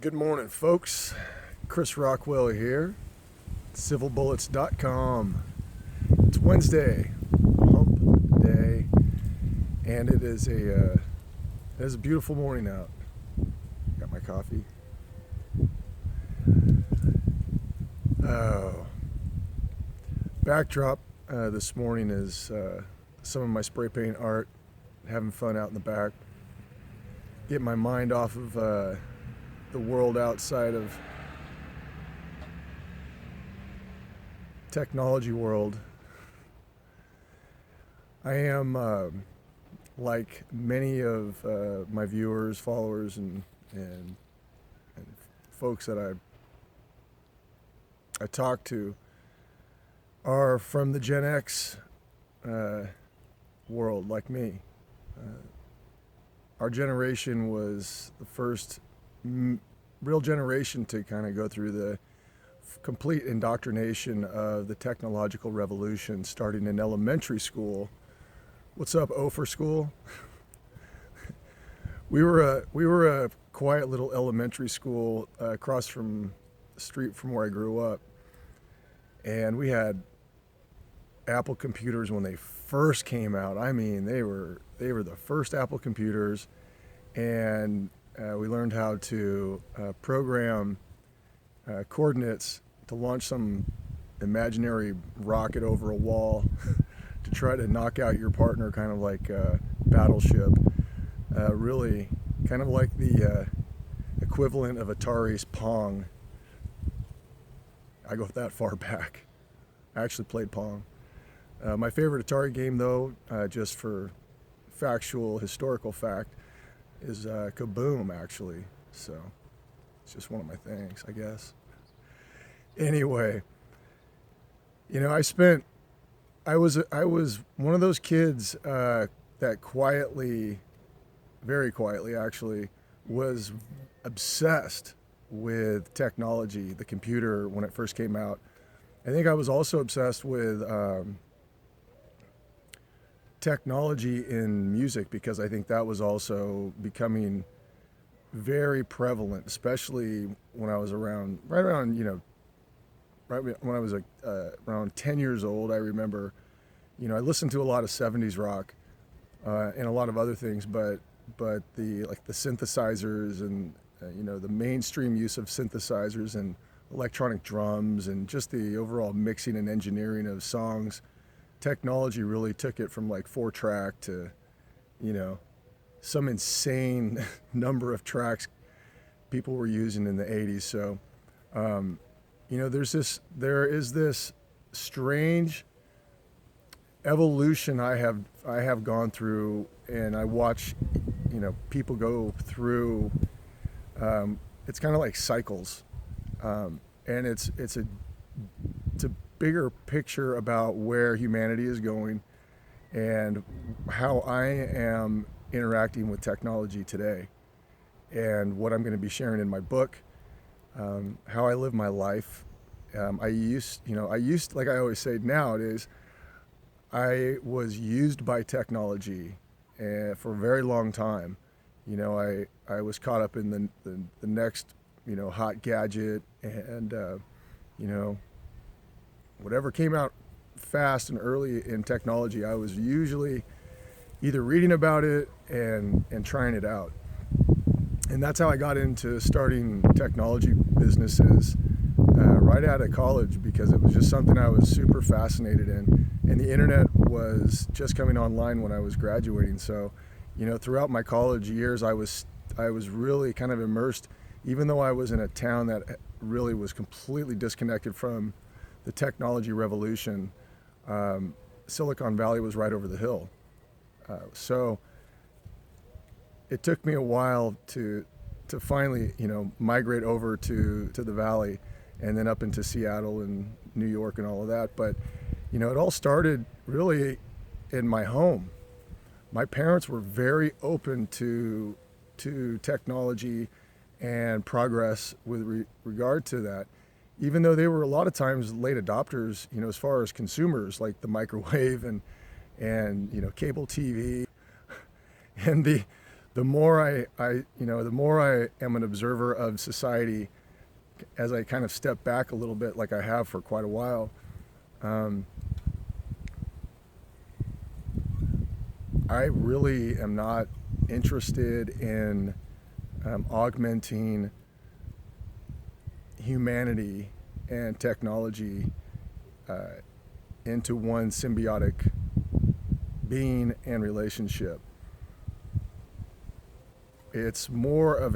Good morning, folks. Chris Rockwell here, civilbullets.com. It's Wednesday, hump day, and it is a beautiful morning out. Got my coffee. Oh, backdrop this morning is some of my spray paint art, having fun out in the back, getting my mind off of the world outside of technology world. I am like many of my viewers, followers, and folks that I talk to are from the Gen X world, like me. Our generation was the first real generation to kind of go through the complete indoctrination of the technological revolution, starting in elementary school. What's up, O for school? We were a quiet little elementary school across from the street from where I grew up, and we had Apple computers when they first came out. I mean, they were the first Apple computers, and we learned how to program coordinates to launch some imaginary rocket over a wall to try to knock out your partner, kind of like Battleship. Really, kind of like the equivalent of Atari's Pong. I go that far back. I actually played Pong. My favorite Atari game, though, just for factual, historical fact, is Kaboom, actually. So it's just one of my things, I guess. Anyway, you know, I was one of those kids that quietly, very quietly actually, was obsessed with technology, the computer, when it first came out. I think I was also obsessed with technology in music, because I think that was also becoming very prevalent, especially when I was around when I was around 10 years old. I remember, I listened to a lot of 70s rock and a lot of other things, but the synthesizers and the mainstream use of synthesizers and electronic drums and just the overall mixing and engineering of songs, technology really took it from like 4-track to, some insane number of tracks people were using in the 80s. So, there is this strange evolution I have gone through, and I watch, people go through. It's kind of like cycles, and it's a bigger picture about where humanity is going and how I am interacting with technology today, and what I'm going to be sharing in my book, how I live my life. I used, like I always say nowadays, I was used by technology for a very long time. I was caught up in the next, hot gadget, and, whatever came out fast and early in technology, I was usually either reading about it and trying it out. And that's how I got into starting technology businesses right out of college, because it was just something I was super fascinated in. And the internet was just coming online when I was graduating. So, throughout my college years, I was really kind of immersed, even though I was in a town that really was completely disconnected from the technology revolution. Silicon Valley was right over the hill. So it took me a while to finally, migrate over to the Valley, and then up into Seattle and New York and all of that. But, it all started really in my home. My parents were very open to technology and progress with regard to that, even though they were a lot of times late adopters, as far as consumers, like the microwave and cable TV. And the more the more I am an observer of society, as I kind of step back a little bit, like I have for quite a while, um, I really am not interested in augmenting humanity and technology uh, into one symbiotic being and relationship. It's more of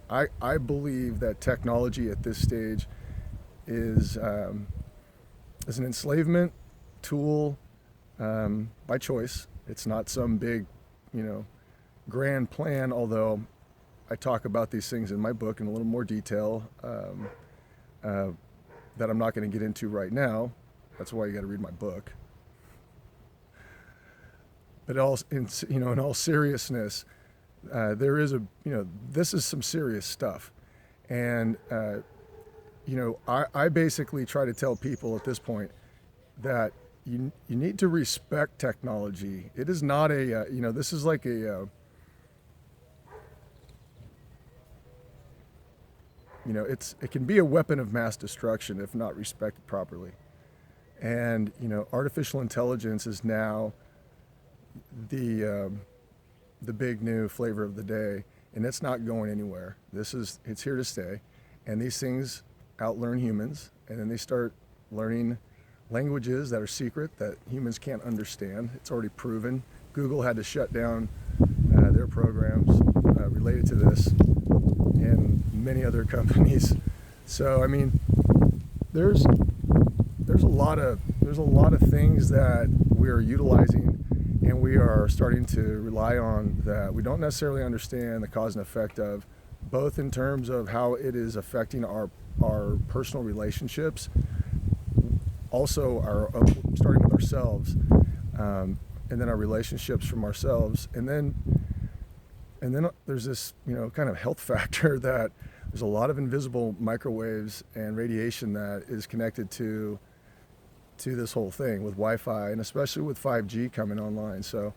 I believe that technology at this stage is an enslavement tool by choice. It's not some big, you know, grand plan, although I talk about these things in my book in a little more detail uh, that I'm not going to get into right now. That's why you got to read my book. But in all seriousness, there is this is some serious stuff, and I basically try to tell people at this point that you need to respect technology. It is not this is like it can be a weapon of mass destruction if not respected properly. And artificial intelligence is now the big new flavor of the day, and it's not going anywhere. It's here to stay, and these things outlearn humans, and then they start learning languages that are secret that humans can't understand. It's already proven. Google had to shut down their programs related to this, and many other companies. So I mean, there's a lot of things that we are utilizing and we are starting to rely on that we don't necessarily understand the cause and effect of, both in terms of how it is affecting our personal relationships, also our starting with ourselves, and then our relationships from ourselves, and then there's this kind of health factor that there's a lot of invisible microwaves and radiation that is connected to this whole thing with Wi-Fi, and especially with 5G coming online. So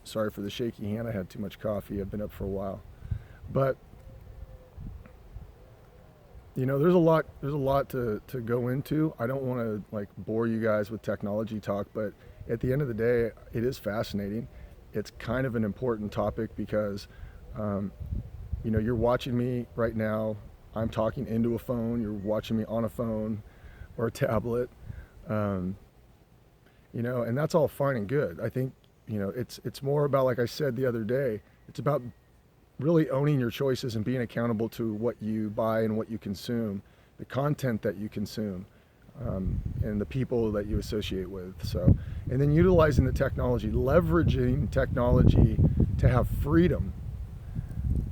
sorry for the shaky hand. I had too much coffee. I've been up for a while. But there's a lot to go into. I don't want to bore you guys with technology talk, but at the end of the day, it is fascinating. It's kind of an important topic because you're watching me right now. I'm talking into a phone. You're watching me on a phone or a tablet, and that's all fine and good. I think it's more about, like I said the other day, it's about really owning your choices and being accountable to what you buy and what you consume, the content that you consume, and the people that you associate with. So, and then utilizing the technology, leveraging technology to have freedom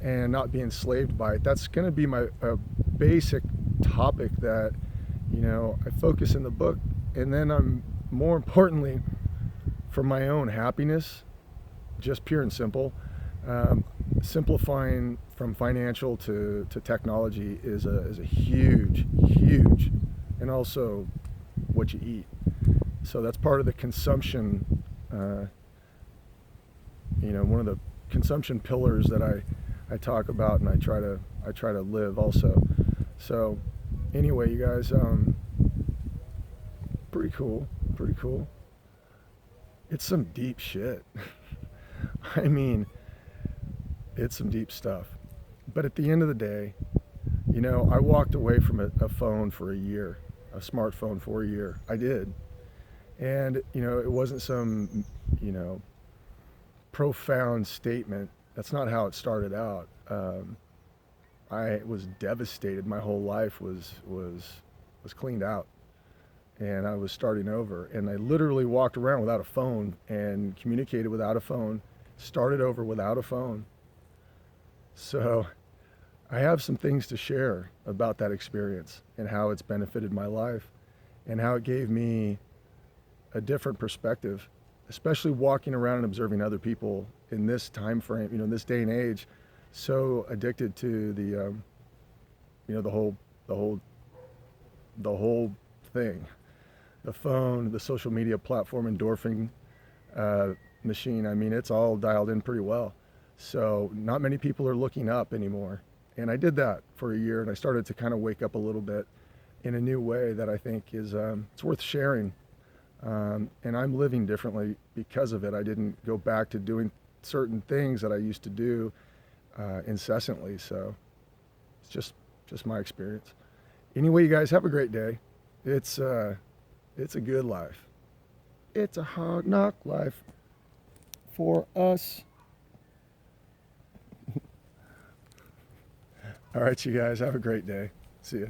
and not be enslaved by it. That's going to be my basic topic that I focus in the book. And then I'm more importantly, for my own happiness, just pure and simple, simplifying from financial to technology is a huge, and also what you eat. So that's part of the consumption, one of the consumption pillars that I talk about, and I try to live also. So anyway, you guys, pretty cool. It's some deep shit. I mean, it's some deep stuff. But at the end of the day, I walked away from a phone for a year, a smartphone for a year. I did. And, it wasn't some, profound statement. That's not how it started out. I was devastated. My whole life was cleaned out, and I was starting over. And I literally walked around without a phone and communicated without a phone, started over without a phone. So I have some things to share about that experience and how it's benefited my life and how it gave me a different perspective, especially walking around and observing other people in this time frame, in this day and age, so addicted to the whole thing, the phone, the social media platform, endorphin, machine. I mean, it's all dialed in pretty well. So not many people are looking up anymore. And I did that for a year, and I started to kind of wake up a little bit in a new way that I think is it's worth sharing. And I'm living differently because of it. I didn't go back to doing certain things that I used to do incessantly. So it's just my experience. Anyway, you guys have a great day. It's a good life. It's a hard knock life for us. All right, you guys have a great day. See ya.